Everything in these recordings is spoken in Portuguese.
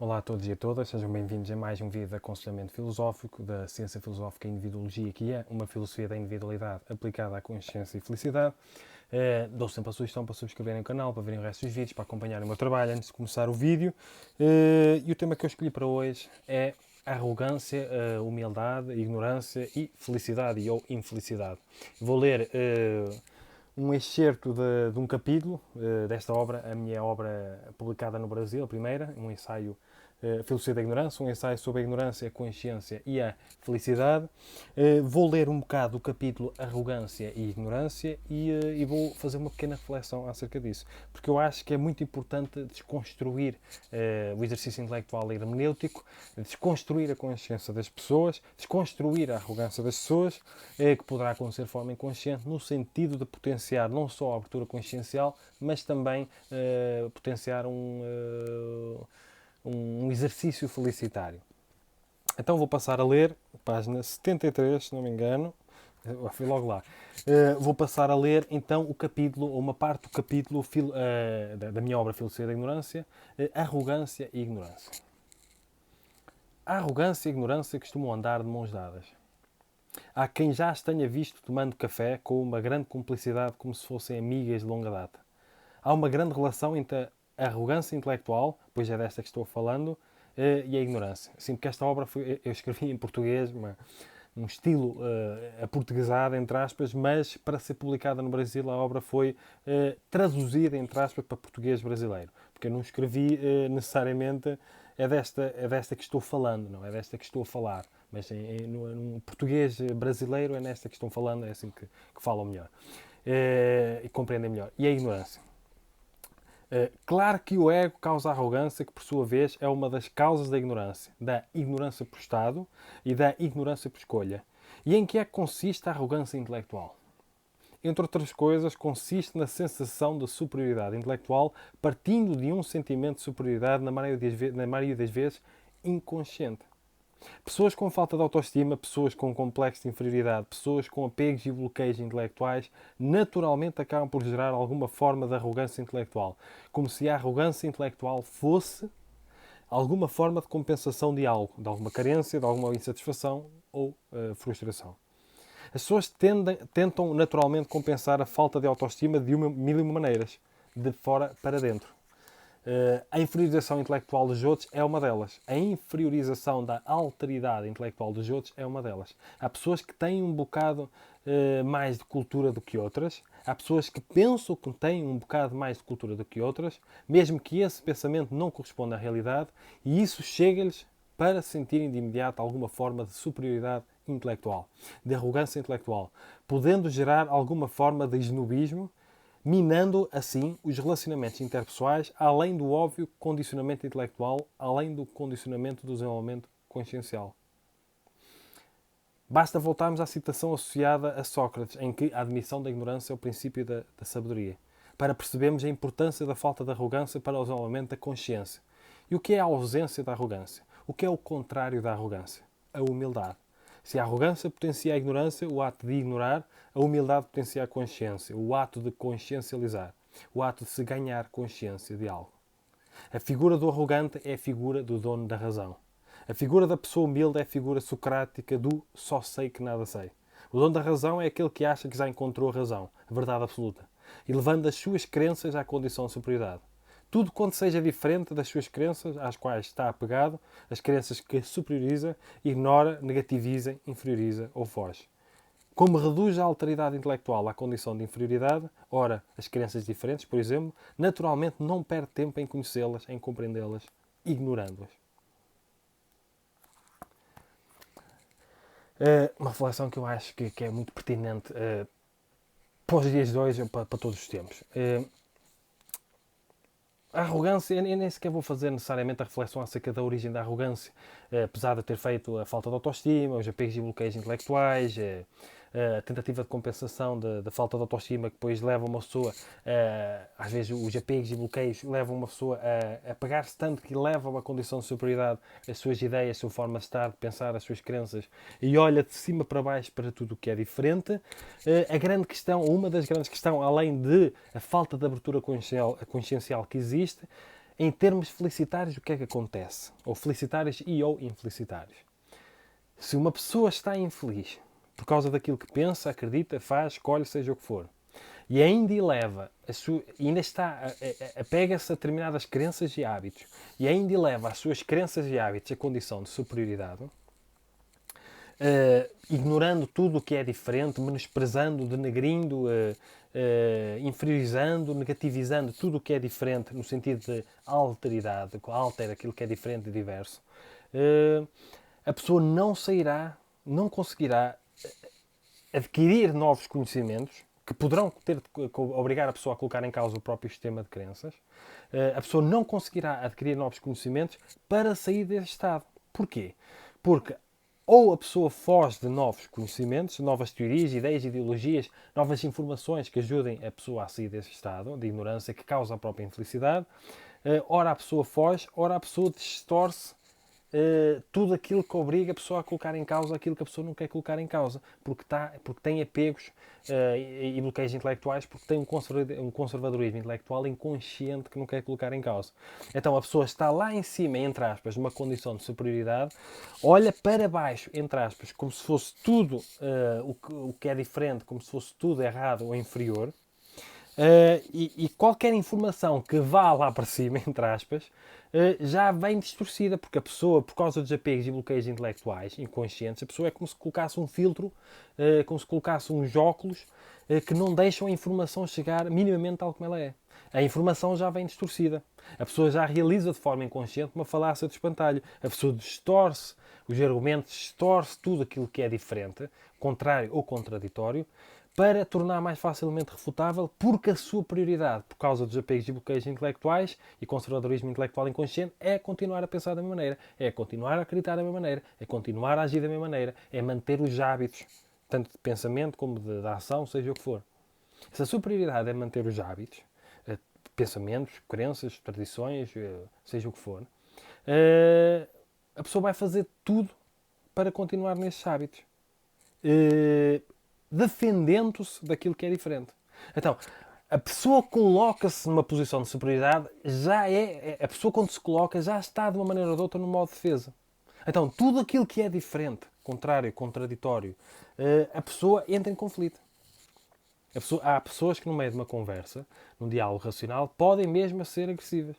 Olá a todos e a todas, sejam bem-vindos a mais um vídeo de aconselhamento filosófico da ciência filosófica e individuologia, que é uma filosofia da individualidade aplicada à consciência e felicidade. Dou sempre a sugestão para subscreverem o canal, para verem o resto dos vídeos, para acompanharem o meu trabalho antes de começar o vídeo. E o tema que eu escolhi para hoje é arrogância, humildade, ignorância e felicidade ou infelicidade. Vou ler um excerto de um capítulo desta obra, a minha obra publicada no Brasil, a primeira, um ensaio, Filosofia da Ignorância, um ensaio sobre a ignorância, a consciência e a felicidade. Vou ler um bocado o capítulo Arrogância e Ignorância e vou fazer uma pequena reflexão acerca disso, porque eu acho que é muito importante desconstruir o exercício intelectual e hermenêutico, desconstruir a consciência das pessoas, desconstruir a arrogância das pessoas, que poderá acontecer de forma inconsciente, no sentido de potenciar não só a abertura consciencial, mas também potenciar um exercício felicitário. Então vou passar a ler, página 73, se não me engano, fui logo lá. Vou passar a ler então o capítulo, ou uma parte do capítulo da minha obra Filosofia da Ignorância, Arrogância e Ignorância. A arrogância e a ignorância costumam andar de mãos dadas. Há quem já as tenha visto tomando café com uma grande cumplicidade, como se fossem amigas de longa data. Há uma grande relação entre a arrogância intelectual, pois é desta que estou falando, e a ignorância. Sim, porque esta obra eu escrevi em português, um estilo aportuguesado, entre aspas, mas para ser publicada no Brasil a obra foi traduzida, entre aspas, para português brasileiro. Porque eu não escrevi necessariamente é desta que estou falando, não é desta que estou a falar. Mas no português brasileiro é nesta que estão falando, é assim que falam melhor. E compreendem melhor. E a ignorância. Claro que o ego causa arrogância, que por sua vez é uma das causas da ignorância por Estado e da ignorância por escolha. E em que é que consiste a arrogância intelectual? Entre outras coisas, consiste na sensação de superioridade intelectual partindo de um sentimento de superioridade, na maioria das vezes, inconsciente. Pessoas com falta de autoestima, pessoas com complexo de inferioridade, pessoas com apegos e bloqueios intelectuais, naturalmente acabam por gerar alguma forma de arrogância intelectual, como se a arrogância intelectual fosse alguma forma de compensação de algo, de alguma carência, de alguma insatisfação ou frustração. As pessoas tentam naturalmente compensar a falta de autoestima de mil e uma maneiras, de fora para dentro. A inferiorização intelectual dos outros é uma delas. A inferiorização da alteridade intelectual dos outros é uma delas. Há pessoas que têm um bocado mais de cultura do que outras. Há pessoas que pensam que têm um bocado mais de cultura do que outras, mesmo que esse pensamento não corresponda à realidade, e isso chega-lhes para sentirem de imediato alguma forma de superioridade intelectual, de arrogância intelectual, podendo gerar alguma forma de esnobismo, minando assim os relacionamentos interpessoais, além do óbvio condicionamento intelectual, além do condicionamento do desenvolvimento consciencial. Basta voltarmos à citação associada a Sócrates, em que a admissão da ignorância é o princípio da sabedoria, para percebermos a importância da falta de arrogância para o desenvolvimento da consciência. E o que é a ausência da arrogância? O que é o contrário da arrogância? A humildade. Se a arrogância potencia a ignorância, o ato de ignorar, a humildade potencia a consciência, o ato de consciencializar, o ato de se ganhar consciência de algo. A figura do arrogante é a figura do dono da razão. A figura da pessoa humilde é a figura socrática do só sei que nada sei. O dono da razão é aquele que acha que já encontrou a razão, a verdade absoluta, e levando as suas crenças à condição de superioridade. Tudo quanto seja diferente das suas crenças, às quais está apegado, as crenças que superioriza, ignora, negativiza, inferioriza ou foge. Como reduz a alteridade intelectual à condição de inferioridade, ora, as crenças diferentes, por exemplo, naturalmente não perde tempo em conhecê-las, em compreendê-las, ignorando-as. Uma reflexão que eu acho que é muito pertinente para os dias de hoje, para todos os tempos. A arrogância, eu nem sequer vou fazer necessariamente a reflexão acerca da origem da arrogância, apesar de ter feito a falta de autoestima, os apegos e bloqueios intelectuais, a tentativa de compensação da falta de autoestima que depois leva uma pessoa, às vezes os apegos e bloqueios levam uma pessoa a pegar-se tanto que leva a uma condição de superioridade as suas ideias, a sua forma de estar, de pensar, as suas crenças e olha de cima para baixo para tudo o que é diferente. A grande questão, uma das grandes questões, além de a falta de abertura consciencial que existe, em termos felicitários, o que é que acontece? Ou felicitários e ou infelicitários. Se uma pessoa está infeliz por causa daquilo que pensa, acredita, faz, escolhe, seja o que for, e ainda eleva, apega-se a determinadas crenças e hábitos, e ainda eleva as suas crenças e hábitos à condição de superioridade, ignorando tudo o que é diferente, menosprezando, denegrindo, inferiorizando, negativizando tudo o que é diferente, no sentido de alteridade, altera aquilo que é diferente e diverso, a pessoa não conseguirá adquirir novos conhecimentos que poderão obrigar a pessoa a colocar em causa o próprio sistema de crenças. A pessoa não conseguirá adquirir novos conhecimentos para sair desse estado. Porquê? Porque ou a pessoa foge de novos conhecimentos, novas teorias, ideias, ideologias, novas informações que ajudem a pessoa a sair desse estado de ignorância que causa a própria infelicidade. Ora a pessoa foge, ora a pessoa distorce tudo aquilo que obriga a pessoa a colocar em causa aquilo que a pessoa não quer colocar em causa, porque tem apegos e bloqueios intelectuais, porque tem um conservadorismo intelectual inconsciente que não quer colocar em causa. Então a pessoa está lá em cima, entre aspas, numa condição de superioridade, olha para baixo, entre aspas, como se fosse tudo o que é diferente, como se fosse tudo errado ou inferior. E qualquer informação que vá lá para cima, entre aspas, já vem distorcida, porque a pessoa, por causa dos apegos e bloqueios intelectuais, inconscientes, a pessoa é como se colocasse um filtro, como se colocasse uns óculos que não deixam a informação chegar minimamente tal como ela é. A informação já vem distorcida. A pessoa já realiza de forma inconsciente uma falácia de espantalho. A pessoa distorce os argumentos, distorce tudo aquilo que é diferente, contrário ou contraditório, para tornar mais facilmente refutável, porque a sua prioridade, por causa dos apegos e bloqueios intelectuais e conservadorismo intelectual inconsciente, é continuar a pensar da mesma maneira, é continuar a acreditar da mesma maneira, é continuar a agir da mesma maneira, é manter os hábitos, tanto de pensamento como de ação, seja o que for. Se a sua prioridade é manter os hábitos, pensamentos, crenças, tradições, seja o que for, a pessoa vai fazer tudo para continuar nesses hábitos. Defendendo-se daquilo que é diferente. Então, a pessoa coloca-se numa posição de superioridade, a pessoa quando se coloca já está de uma maneira ou de outra no modo de defesa. Então, tudo aquilo que é diferente, contrário, contraditório, a pessoa entra em conflito. Há pessoas que no meio de uma conversa, num diálogo racional, podem mesmo ser agressivas.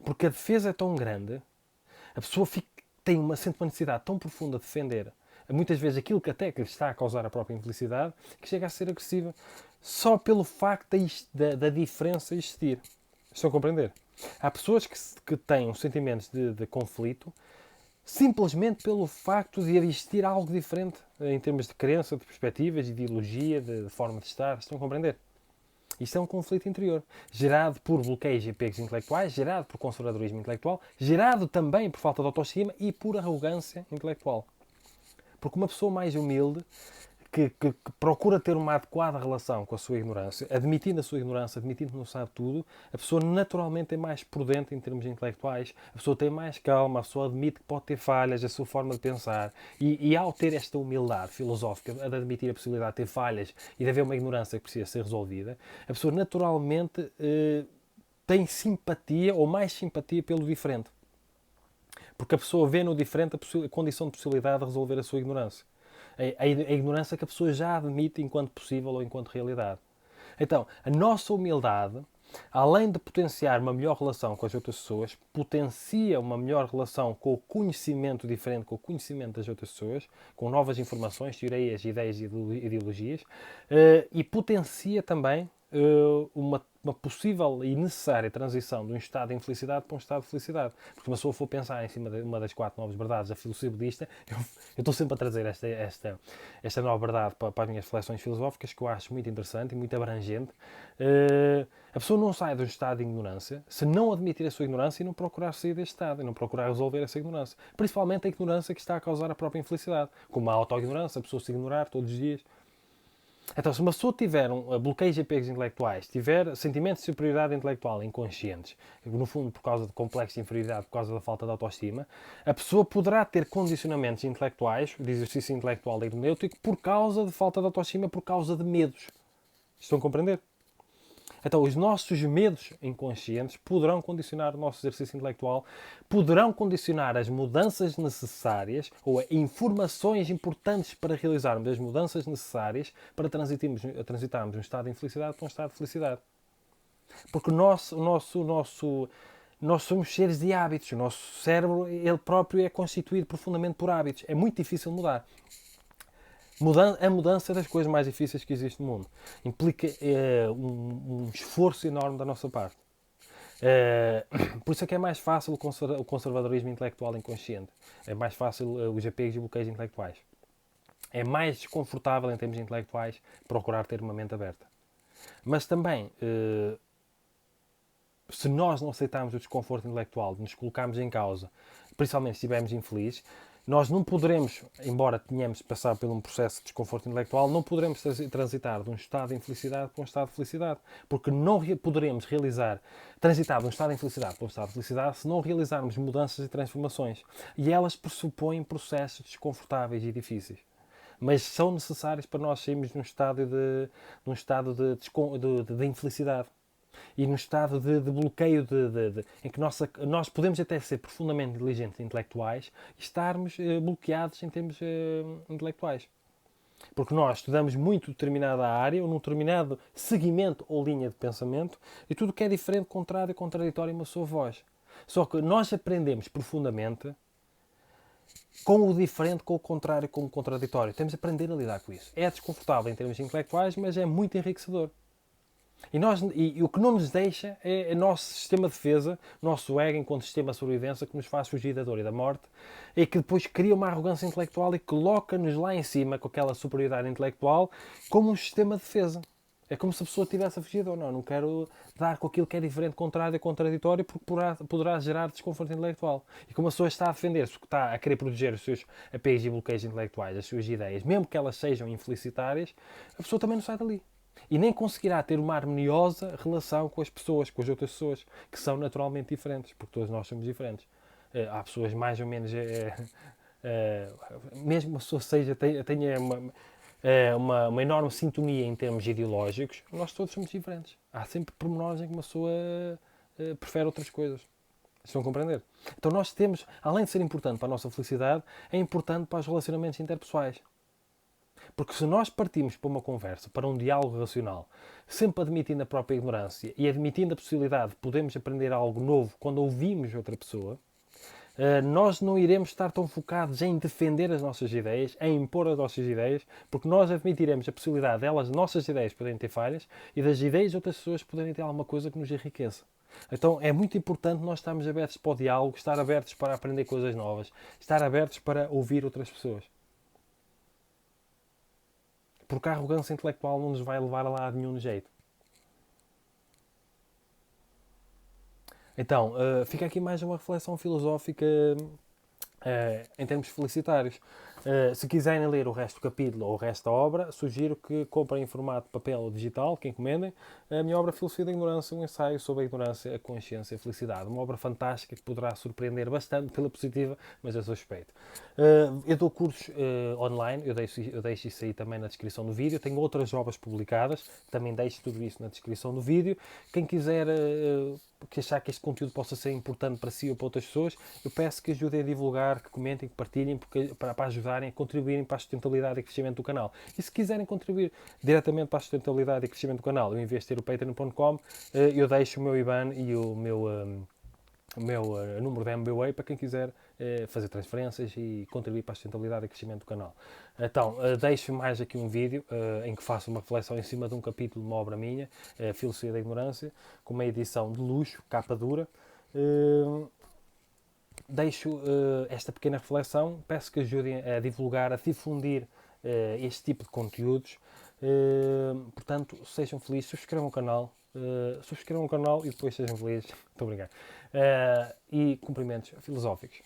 Porque a defesa é tão grande, a pessoa sente uma necessidade tão profunda de defender muitas vezes aquilo que até que lhe está a causar a própria infelicidade, que chega a ser agressiva só pelo facto da diferença existir. Estão a compreender? Há pessoas que têm sentimentos de conflito simplesmente pelo facto de existir algo diferente em termos de crença, de perspectivas, de ideologia, de forma de estar. Estão a compreender? Isto é um conflito interior, gerado por bloqueios e apegos intelectuais, gerado por conservadorismo intelectual, gerado também por falta de autoestima e por arrogância intelectual. Porque uma pessoa mais humilde, que procura ter uma adequada relação com a sua ignorância, admitindo a sua ignorância, admitindo que não sabe tudo, a pessoa naturalmente é mais prudente em termos intelectuais, a pessoa tem mais calma, a pessoa admite que pode ter falhas, a sua forma de pensar. E ao ter esta humildade filosófica, de admitir a possibilidade de ter falhas e de haver uma ignorância que precisa ser resolvida, a pessoa naturalmente tem simpatia ou mais simpatia pelo diferente. Porque a pessoa vê no diferente a condição de possibilidade de resolver a sua ignorância. A ignorância que a pessoa já admite enquanto possível ou enquanto realidade. Então, a nossa humildade, além de potenciar uma melhor relação com as outras pessoas, potencia uma melhor relação com o conhecimento diferente, com o conhecimento das outras pessoas, com novas informações, teorias, ideias e ideologias, e potencia também uma possível e necessária transição de um estado de infelicidade para um estado de felicidade. Porque se uma pessoa for pensar em cima de uma das 4 novas verdades da filosofia budista, eu estou sempre a trazer esta nova verdade para as minhas reflexões filosóficas, que eu acho muito interessante e muito abrangente. A pessoa não sai de um estado de ignorância se não admitir a sua ignorância e não procurar sair deste estado, e não procurar resolver essa ignorância. Principalmente a ignorância que está a causar a própria infelicidade, como a auto-ignorância, a pessoa se ignorar todos os dias. Então, se uma pessoa tiver bloqueios e apegos intelectuais, tiver sentimentos de superioridade intelectual inconscientes, no fundo por causa de complexo de inferioridade, por causa da falta de autoestima, a pessoa poderá ter condicionamentos intelectuais, de exercício intelectual hermenêutico, por causa de falta de autoestima, por causa de medos. Estão a compreender? Então, os nossos medos inconscientes poderão condicionar o nosso exercício intelectual, poderão condicionar as mudanças necessárias ou informações importantes para realizarmos as mudanças necessárias para transitarmos de um estado de infelicidade para um estado de felicidade. Porque nós somos seres de hábitos. O nosso cérebro, ele próprio, é constituído profundamente por hábitos. É muito difícil mudar. A mudança é das coisas mais difíceis que existe no mundo. Implica um esforço enorme da nossa parte. Por isso é que é mais fácil o conservadorismo intelectual inconsciente. É mais fácil os apegos e bloqueios intelectuais. É mais desconfortável em termos intelectuais procurar ter uma mente aberta. Mas também, se nós não aceitarmos o desconforto intelectual, de nos colocarmos em causa, principalmente se estivermos infelizes, nós não poderemos, embora tenhamos passado por um processo de desconforto intelectual, não poderemos transitar de um estado de infelicidade para um estado de felicidade. Porque não poderemos transitar de um estado de infelicidade para um estado de felicidade se não realizarmos mudanças e transformações. E elas pressupõem processos desconfortáveis e difíceis. Mas são necessários para nós sairmos de um estado de infelicidade. E no estado de bloqueio em que nós podemos até ser profundamente inteligentes intelectuais e estarmos bloqueados em termos intelectuais. Porque nós estudamos muito determinada área, ou num determinado segmento ou linha de pensamento, e tudo que é diferente, contrário e contraditório, uma sua voz. Só que nós aprendemos profundamente com o diferente, com o contrário, com o contraditório. Temos de aprender a lidar com isso. É desconfortável em termos intelectuais, mas é muito enriquecedor. E o que não nos deixa é o nosso sistema de defesa, o nosso ego enquanto sistema de sobrevivência que nos faz fugir da dor e da morte, e que depois cria uma arrogância intelectual e coloca-nos lá em cima com aquela superioridade intelectual como um sistema de defesa. É como se a pessoa tivesse a fugir, ou não quero dar com aquilo que é diferente, contrário e contraditório, porque poderá gerar desconforto intelectual. E como a pessoa está a defender-se, porque está a querer proteger os seus apegos e bloqueios intelectuais, as suas ideias, mesmo que elas sejam infelicitárias, a pessoa também não sai dali. E nem conseguirá ter uma harmoniosa relação com as pessoas, com as outras pessoas, que são naturalmente diferentes, porque todos nós somos diferentes. Há pessoas mais ou menos... mesmo uma pessoa tenha uma enorme sintonia em termos ideológicos, nós todos somos diferentes. Há sempre pormenores em que uma pessoa prefere outras coisas. Estão a compreender? Então nós temos, além de ser importante para a nossa felicidade, é importante para os relacionamentos interpessoais. Porque se nós partimos para uma conversa, para um diálogo racional, sempre admitindo a própria ignorância e admitindo a possibilidade de podermos aprender algo novo quando ouvimos outra pessoa, nós não iremos estar tão focados em defender as nossas ideias, em impor as nossas ideias, porque nós admitiremos a possibilidade delas, nossas ideias, poderem ter falhas e das ideias de outras pessoas poderem ter alguma coisa que nos enriqueça. Então é muito importante nós estarmos abertos para o diálogo, estar abertos para aprender coisas novas, estar abertos para ouvir outras pessoas. Porque a arrogância intelectual não nos vai levar a lado nenhum de jeito. Então, fica aqui mais uma reflexão filosófica em termos felicitários. Se quiserem ler o resto do capítulo ou o resto da obra, sugiro que comprem em formato papel ou digital, que encomendem, a minha obra Filosofia da Ignorância, um ensaio sobre a ignorância, a consciência e a felicidade. Uma obra fantástica que poderá surpreender bastante pela positiva, mas eu sou suspeito. Eu dou cursos online, eu deixo isso aí também na descrição do vídeo. Tenho outras obras publicadas, também deixo tudo isso na descrição do vídeo. Quem quiser... que achar que este conteúdo possa ser importante para si ou para outras pessoas, eu peço que ajudem a divulgar, que comentem, que partilhem, para ajudarem a contribuírem para a sustentabilidade e crescimento do canal. E se quiserem contribuir diretamente para a sustentabilidade e crescimento do canal, eu, em vez de ter o patreon.com, eu deixo o meu IBAN e o meu número de MBWay para quem quiser fazer transferências e contribuir para a sustentabilidade e crescimento do canal. Então, deixo mais aqui um vídeo em que faço uma reflexão em cima de um capítulo de uma obra minha, Filosofia da Ignorância, com uma edição de luxo, capa dura. Deixo esta pequena reflexão, peço que ajudem a divulgar, a difundir este tipo de conteúdos. Portanto, sejam felizes, subscrevam o canal e depois sejam felizes. Muito obrigado. E cumprimentos filosóficos.